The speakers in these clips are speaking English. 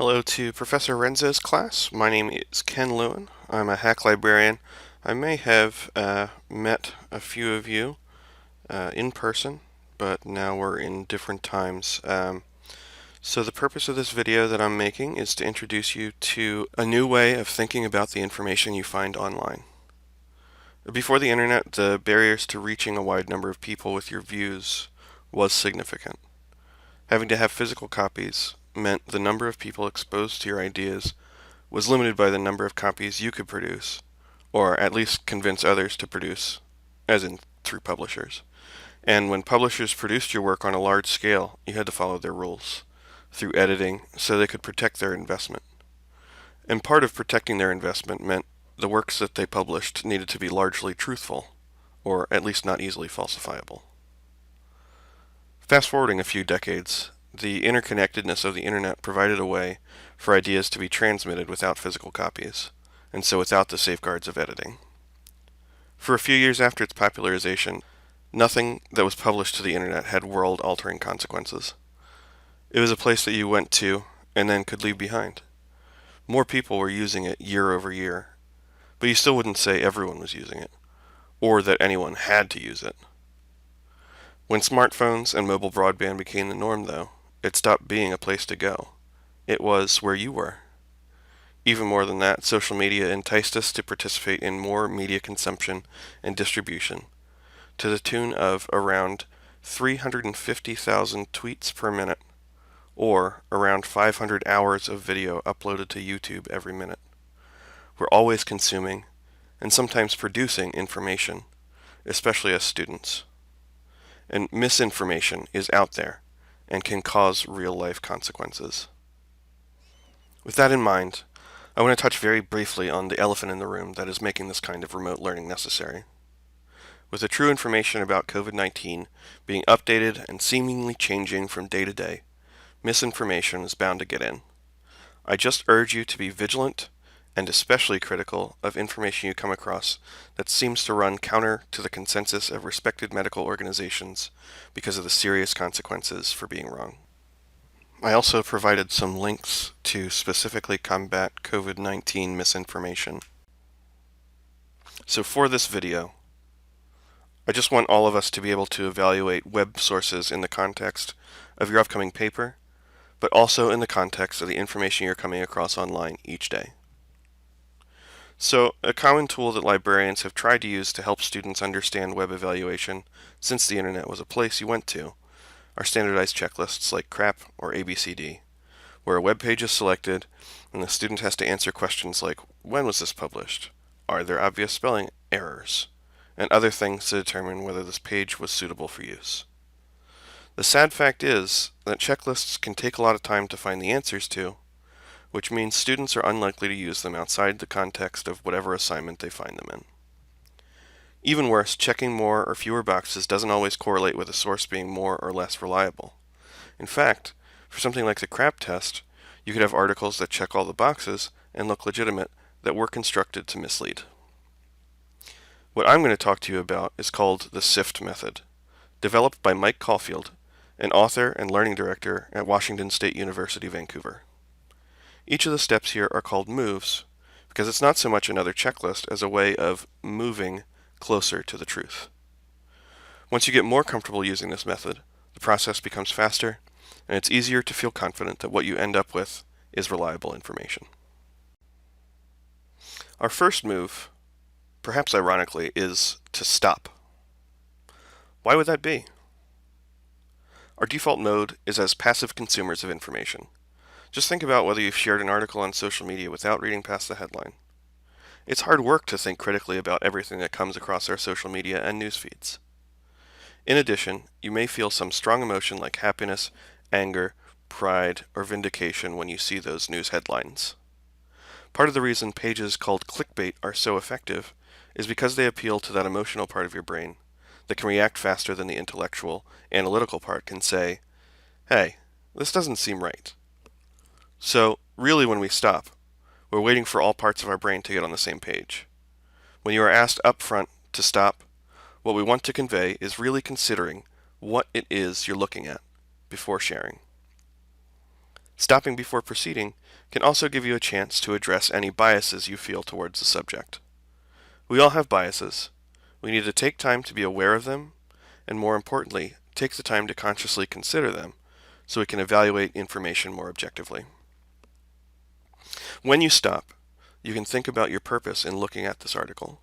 Hello to Professor Renzo's class. My name is Ken Lewin. I'm a HACC librarian. I may have met a few of you in person, but now we're in different times. So the purpose of this video that I'm making is to introduce you to a new way of thinking about the information you find online. Before the internet, the barriers to reaching a wide number of people with your views was significant. Having to have physical copies meant the number of people exposed to your ideas was limited by the number of copies you could produce, or at least convince others to produce, as in through publishers. And when publishers produced your work on a large scale, you had to follow their rules through editing so they could protect their investment. And part of protecting their investment meant the works that they published needed to be largely truthful, or at least not easily falsifiable. Fast forwarding a few decades, the interconnectedness of the internet provided a way for ideas to be transmitted without physical copies, and so without the safeguards of editing. For a few years after its popularization, nothing that was published to the internet had world-altering consequences. It was a place that you went to and then could leave behind. More people were using it year over year, but you still wouldn't say everyone was using it, or that anyone had to use it. When smartphones and mobile broadband became the norm, though, it stopped being a place to go. It was where you were. Even more than that, social media enticed us to participate in more media consumption and distribution, to the tune of around 350,000 tweets per minute, or around 500 hours of video uploaded to YouTube every minute. We're always consuming, and sometimes producing information, especially as students. And misinformation is out there and can cause real-life consequences. With that in mind, I want to touch very briefly on the elephant in the room that is making this kind of remote learning necessary. With the true information about COVID-19 being updated and seemingly changing from day to day, misinformation is bound to get in. I just urge you to be vigilant and especially critical of information you come across that seems to run counter to the consensus of respected medical organizations because of the serious consequences for being wrong. I also provided some links to specifically combat COVID-19 misinformation. So for this video, I just want all of us to be able to evaluate web sources in the context of your upcoming paper, but also in the context of the information you're coming across online each day. So, a common tool that librarians have tried to use to help students understand web evaluation since the internet was a place you went to are standardized checklists like CRAP or ABCD, where a web page is selected and the student has to answer questions like, when was this published? Are there obvious spelling errors? And other things to determine whether this page was suitable for use. The sad fact is that checklists can take a lot of time to find the answers to, which means students are unlikely to use them outside the context of whatever assignment they find them in. Even worse, checking more or fewer boxes doesn't always correlate with a source being more or less reliable. In fact, for something like the CRAP test, you could have articles that check all the boxes and look legitimate that were constructed to mislead. What I'm going to talk to you about is called the SIFT method, developed by Mike Caulfield, an author and learning director at Washington State University, Vancouver. Each of the steps here are called moves because it's not so much another checklist as a way of moving closer to the truth. Once you get more comfortable using this method, the process becomes faster and it's easier to feel confident that what you end up with is reliable information. Our first move, perhaps ironically, is to stop. Why would that be? Our default mode is as passive consumers of information. Just think about whether you've shared an article on social media without reading past the headline. It's hard work to think critically about everything that comes across our social media and news feeds. In addition, you may feel some strong emotion like happiness, anger, pride, or vindication when you see those news headlines. Part of the reason pages called clickbait are so effective is because they appeal to that emotional part of your brain that can react faster than the intellectual, analytical part can say, hey, this doesn't seem right. So, really when we stop, we're waiting for all parts of our brain to get on the same page. When you are asked up front to stop, what we want to convey is really considering what it is you're looking at before sharing. Stopping before proceeding can also give you a chance to address any biases you feel towards the subject. We all have biases. We need to take time to be aware of them, and more importantly, take the time to consciously consider them so we can evaluate information more objectively. When you stop, you can think about your purpose in looking at this article.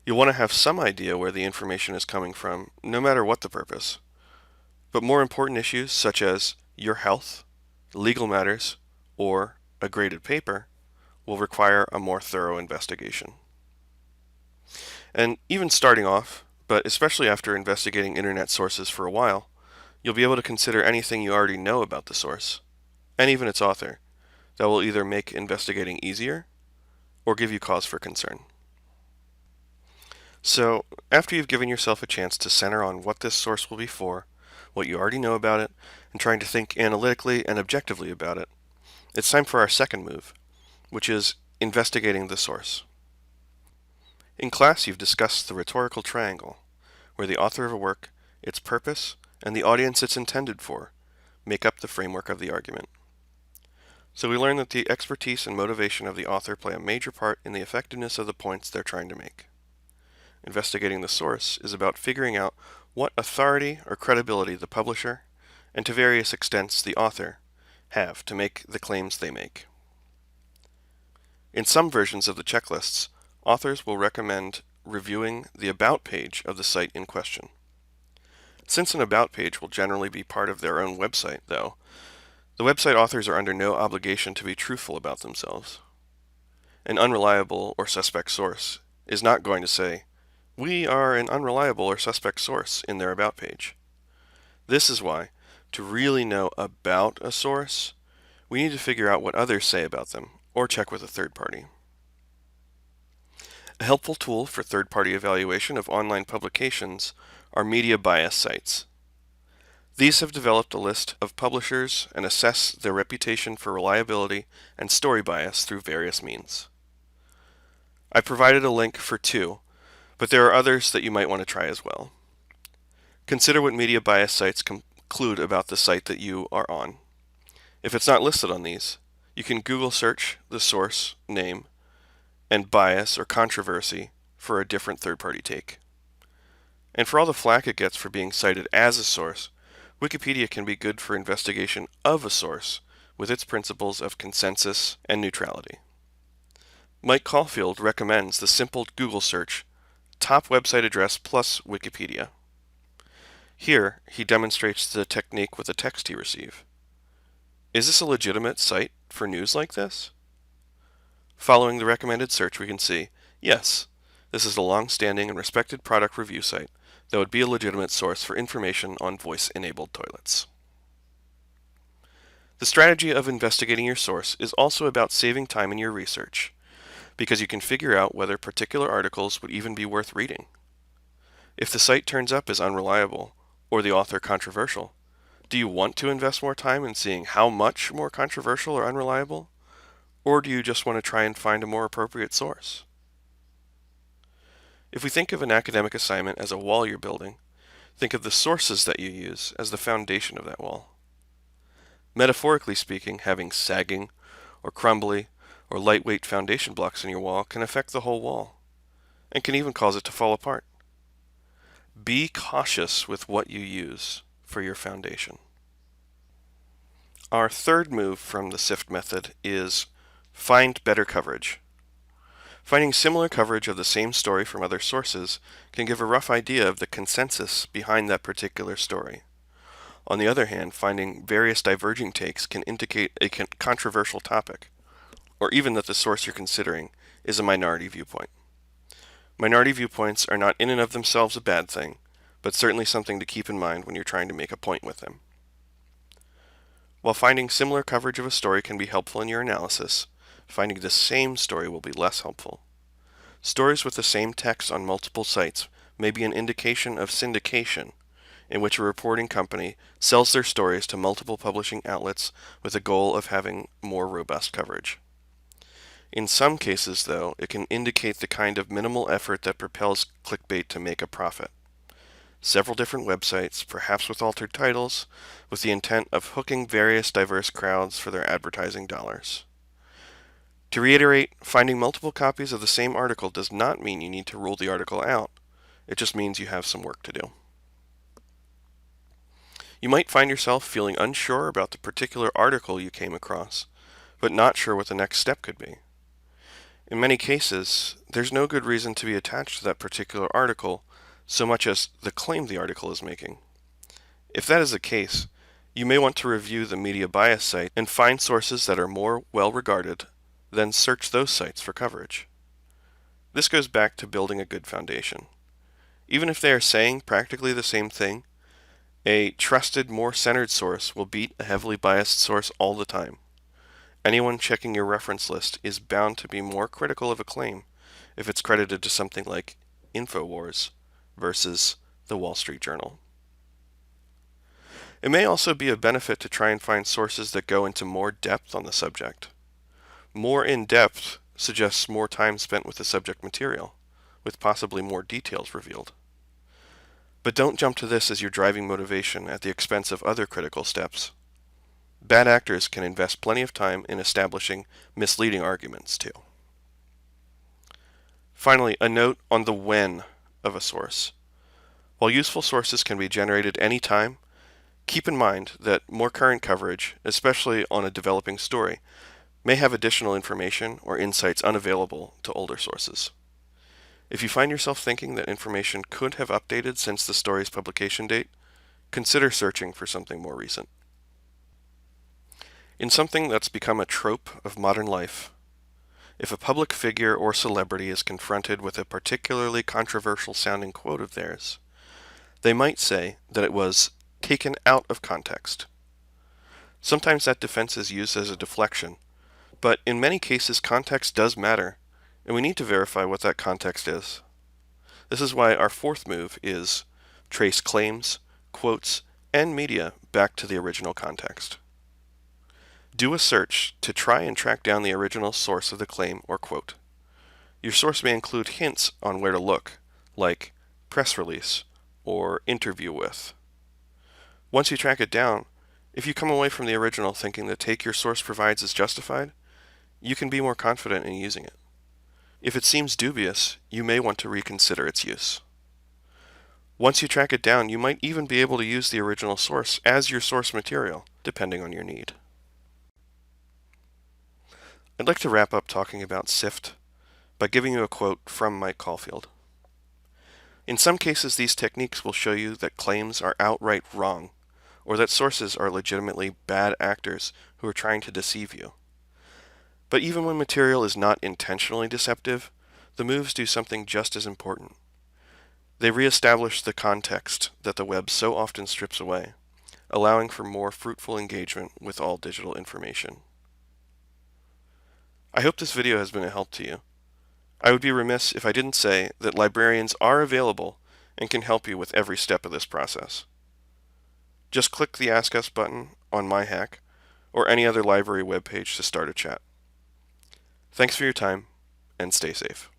You'll want to have some idea where the information is coming from, no matter what the purpose. But more important issues such as your health, legal matters, or a graded paper will require a more thorough investigation. And even starting off, but especially after investigating internet sources for a while, you'll be able to consider anything you already know about the source, and even its author, that will either make investigating easier or give you cause for concern. So, after you've given yourself a chance to center on what this source will be for, what you already know about it, and trying to think analytically and objectively about it, it's time for our second move, which is investigating the source. In class, you've discussed the rhetorical triangle, where the author of a work, its purpose, and the audience it's intended for make up the framework of the argument. So we learned that the expertise and motivation of the author play a major part in the effectiveness of the points they're trying to make. Investigating the source is about figuring out what authority or credibility the publisher, and to various extents the author, have to make the claims they make. In some versions of the checklists, authors will recommend reviewing the About page of the site in question. Since an About page will generally be part of their own website, though, the website authors are under no obligation to be truthful about themselves. An unreliable or suspect source is not going to say, "We are an unreliable or suspect source" in their About page. This is why, to really know about a source, we need to figure out what others say about them, or check with a third party. A helpful tool for third-party evaluation of online publications are media bias sites. These have developed a list of publishers and assess their reputation for reliability and story bias through various means. I provided a link for two, but there are others that you might want to try as well. Consider what media bias sites conclude about the site that you are on. If it's not listed on these, you can Google search the source name and bias or controversy for a different third-party take. And for all the flack it gets for being cited as a source, Wikipedia can be good for investigation of a source with its principles of consensus and neutrality. Mike Caulfield recommends the simple Google search, top website address plus Wikipedia. Here, he demonstrates the technique with the text he received. Is this a legitimate site for news like this? Following the recommended search, we can see, yes, this is a long-standing and respected product review site that would be a legitimate source for information on voice-enabled toilets. The strategy of investigating your source is also about saving time in your research, because you can figure out whether particular articles would even be worth reading. If the site turns up as unreliable, or the author controversial, do you want to invest more time in seeing how much more controversial or unreliable? Or do you just want to try and find a more appropriate source? If we think of an academic assignment as a wall you're building, think of the sources that you use as the foundation of that wall. Metaphorically speaking, having sagging, or crumbly, or lightweight foundation blocks in your wall can affect the whole wall, and can even cause it to fall apart. Be cautious with what you use for your foundation. Our third move from the SIFT method is find better coverage. Finding similar coverage of the same story from other sources can give a rough idea of the consensus behind that particular story. On the other hand, finding various diverging takes can indicate a controversial topic, or even that the source you're considering is a minority viewpoint. Minority viewpoints are not in and of themselves a bad thing, but certainly something to keep in mind when you're trying to make a point with them. While finding similar coverage of a story can be helpful in your analysis, finding the same story will be less helpful. Stories with the same text on multiple sites may be an indication of syndication, in which a reporting company sells their stories to multiple publishing outlets with the goal of having more robust coverage. In some cases, though, it can indicate the kind of minimal effort that propels clickbait to make a profit. several different websites, perhaps with altered titles, with the intent of hooking various diverse crowds for their advertising dollars. To reiterate, finding multiple copies of the same article does not mean you need to rule the article out. It just means you have some work to do. You might find yourself feeling unsure about the particular article you came across, but not sure what the next step could be. In many cases, there's no good reason to be attached to that particular article so much as the claim the article is making. If that is the case, you may want to review the media bias site and find sources that are more well regarded, then search those sites for coverage. This goes back to building a good foundation. Even if they are saying practically the same thing, a trusted, more centered source will beat a heavily biased source all the time. Anyone checking your reference list is bound to be more critical of a claim if it's credited to something like InfoWars versus the Wall Street Journal. It may also be a benefit to try and find sources that go into more depth on the subject. More in-depth suggests more time spent with the subject material, with possibly more details revealed. But don't jump to this as your driving motivation at the expense of other critical steps. Bad actors can invest plenty of time in establishing misleading arguments too. Finally, a note on the when of a source. While useful sources can be generated anytime, keep in mind that more current coverage, especially on a developing story, may have additional information or insights unavailable to older sources. If you find yourself thinking that information could have updated since the story's publication date, consider searching for something more recent. In something that's become a trope of modern life, if a public figure or celebrity is confronted with a particularly controversial sounding quote of theirs, they might say that it was taken out of context. Sometimes that defense is used as a deflection, but in many cases context does matter, and we need to verify what that context is. This is why our fourth move is trace claims, quotes, and media back to the original context. Do a search to try and track down the original source of the claim or quote. Your source may include hints on where to look, like press release or interview with. Once you track it down, if you come away from the original thinking the take your source provides is justified, you can be more confident in using it. If it seems dubious, you may want to reconsider its use. Once you track it down, you might even be able to use the original source as your source material, depending on your need. I'd like to wrap up talking about SIFT by giving you a quote from Mike Caulfield. In some cases, these techniques will show you that claims are outright wrong, or that sources are legitimately bad actors who are trying to deceive you. But even when material is not intentionally deceptive, the moves do something just as important. They reestablish the context that the web so often strips away, allowing for more fruitful engagement with all digital information. I hope this video has been a help to you. I would be remiss if I didn't say that librarians are available and can help you with every step of this process. Just click the Ask Us button on HACC or any other library webpage to start a chat. Thanks for your time, and stay safe.